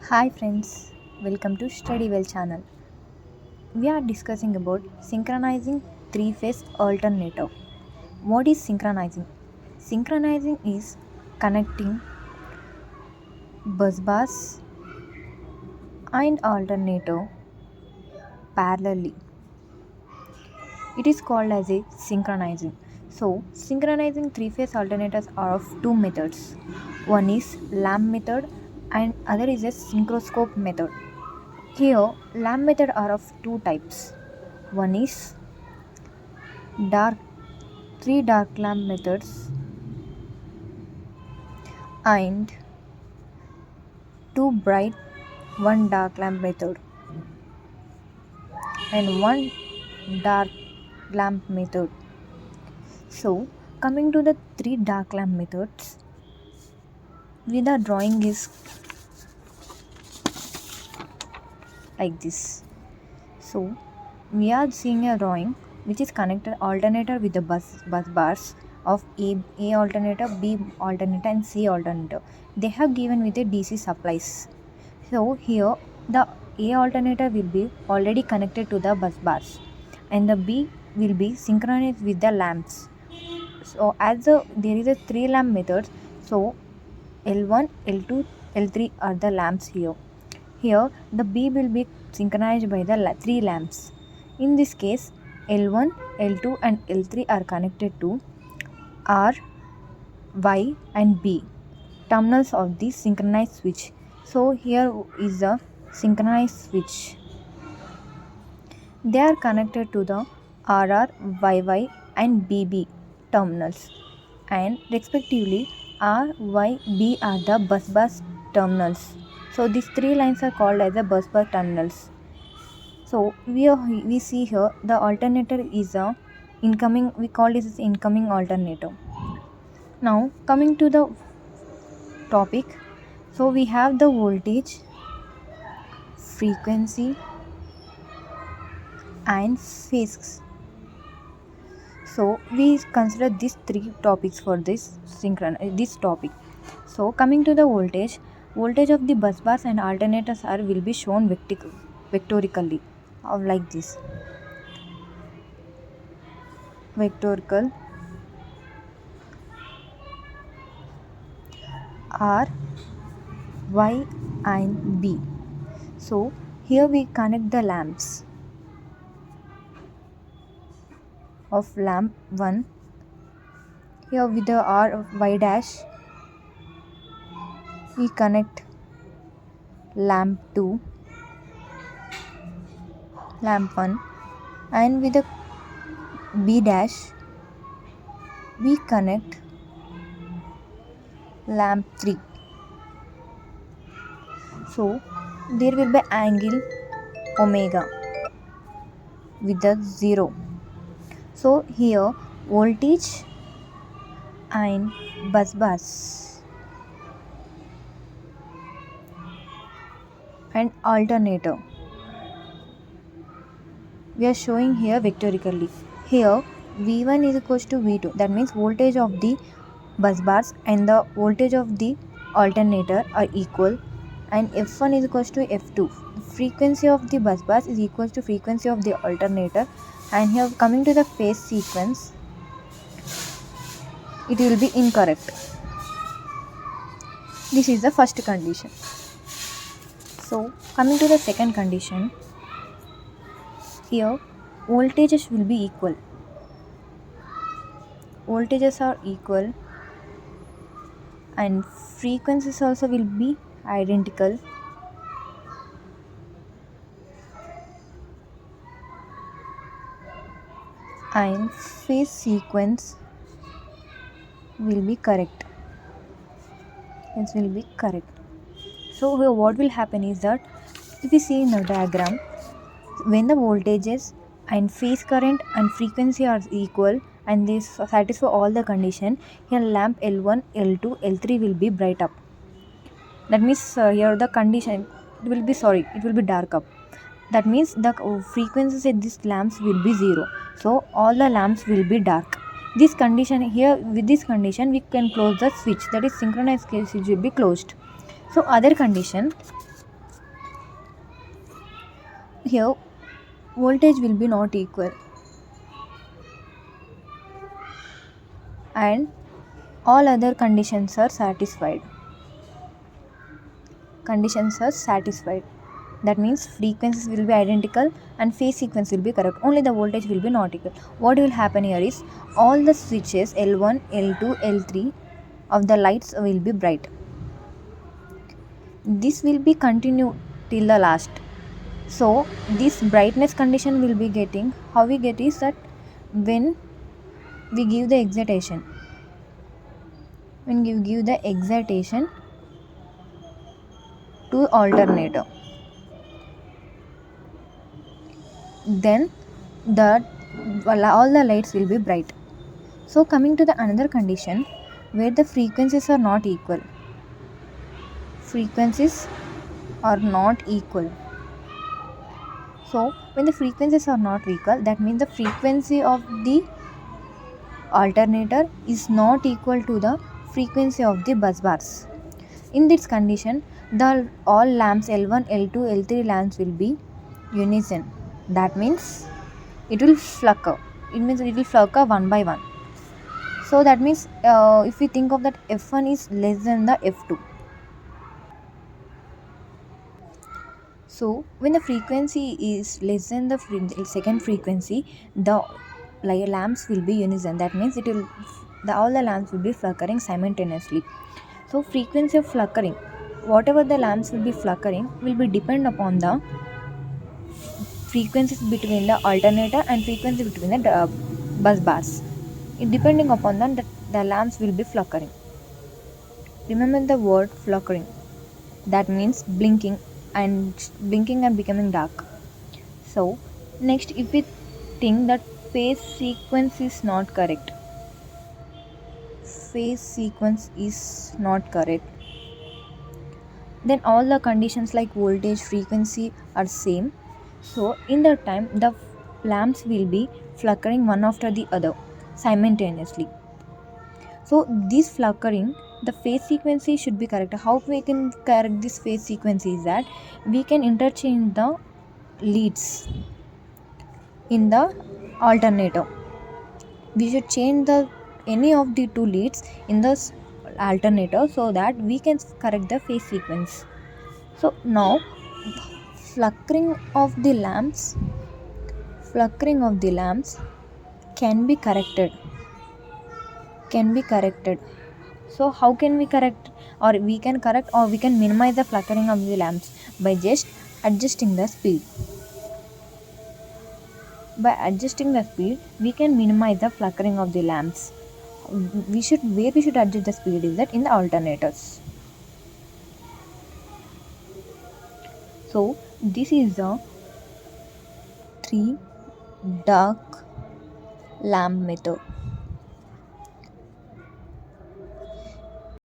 Hi friends, welcome to Study Well channel. We are discussing about synchronizing three-phase alternator. What is synchronizing? Synchronizing is connecting bus bars and alternator parallelly. It is called as a synchronizing. So, synchronizing three-phase alternators are of two methods. One is lamp method and other is a synchroscope method. Here, lamp method are of two types. One is dark three dark lamp methods and two bright one dark lamp method and one dark lamp method. So coming to the three dark lamp methods, with the drawing is like this. So we are seeing a drawing which is connected alternator with the bus bars of A alternator, B alternator and C alternator. They have given with a DC supplies. So here the A alternator will be already connected to the bus bars and the B will be synchronized with the lamps. So as there is a three lamp method, so L1, L2, L3 are the lamps here. Here the B will be synchronized by the three lamps. In this case L1, L2 and L3 are connected to R, Y and B terminals of the synchronized switch. So here is a synchronized switch. They are connected to the RR, YY and BB terminals and respectively R, Y, B are the bus bars terminals. So these three lines are called as the bus bar terminals. So we see here the alternator is a incoming, we call this as incoming alternator. Now coming to the topic, so we have the voltage, frequency and phase. So we consider these three topics for this topic. So coming to the voltage of the bus bars and alternators are will be shown vectorically like this. Vectorical R, Y and B. So here we connect the lamps of lamp 1 here with the R of Y dash. We connect lamp 2, lamp 1 and with the B dash we connect lamp 3. So there will be angle omega with the 0. So here voltage and bus bars and alternator we are showing here vectorically. Here V1 is equals to V2, that means voltage of the bus bars and the voltage of the alternator are equal, and F1 is equals to F2. The frequency of the bus bars is equals to frequency of the alternator, and here coming to the phase sequence it will be incorrect. This is the first condition. So coming to the second condition, here voltages will be equal. Voltages are equal and frequencies also will be identical. And phase sequence will be correct. It will be correct. So here what will happen is that if you see in the diagram, when the voltages and phase current and frequency are equal and they satisfy all the condition, here lamp L1, L2, L3 will be bright up. That means here the condition it will be dark up. That means the frequencies at these lamps will be 0. So all the lamps will be dark. This condition here, with this condition we can close the switch, that is synchronized switch will be closed. So other condition, here voltage will be not equal, and all other conditions are satisfied. That means frequencies will be identical and phase sequence will be correct. Only the voltage will be not equal. What will happen here is all the switches L1, L2, L3 of the lights will be bright. This will be continued till the last. So this brightness condition will be getting, how we get is that when we give the excitation. When you give the excitation to alternator, then the all the lights will be bright. So coming to the another condition where the frequencies are not equal. So when the frequencies are not equal, that means the frequency of the alternator is not equal to the frequency of the bus bars. In this condition, the all lamps L1, L2, L3 lamps will be unison. That means it will flicker. It means it will flicker one by one. So that means if we think of that, F1 is less than the F2. So when the frequency is less than the second frequency, the lamps will be unison. That means all the lamps will be flickering simultaneously. So frequency of flickering, whatever the lamps will be flickering, will be depend upon the frequencies between the alternator and frequency between the bus bars. Depending upon that, the lamps will be flickering. Remember the word flickering. That means blinking and becoming dark. So next, if we think that phase sequence is not correct, then all the conditions like voltage, frequency are same. So in that time, the lamps will be flickering one after the other simultaneously. So this flickering, the phase sequence should be correct. How we can correct this phase sequence is that we can interchange the leads in the alternator. We should change any of the two leads in the alternator so that we can correct the phase sequence. So now flickering of the lamps can be corrected. So how can we correct, or we can correct, or we can minimize the flickering of the lamps by just adjusting the speed. By adjusting the speed, we can minimize the flickering of the lamps. Where we should adjust the speed is that in the alternators. So this is the 3 dark lamp method.